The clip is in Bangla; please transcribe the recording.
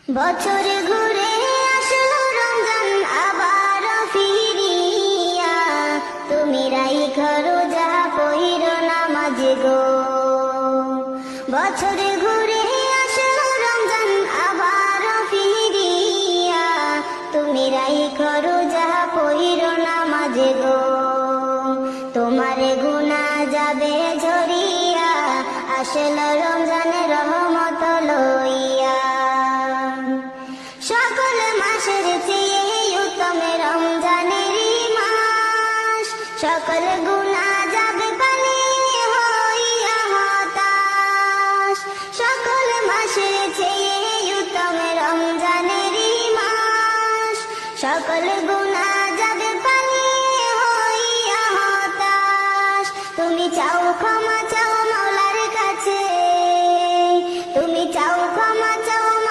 বছর ঘুরে আসলো রমজান আবার ফিরিয়া, তুমি রাইখো রোজা পইরো নামাজ গো। বছর ঘুরে আসলো রমজান আবার ফিরিয়া, তুমি রাইখো রোজা পইরো নামাজ গো। তোমার গুনাহ যাবে ঝরিয়া, আসলো রমজানের রহমত লইয়া। সকল মাসের চেয়ে উত্তম রমজানেরই মাস, সকল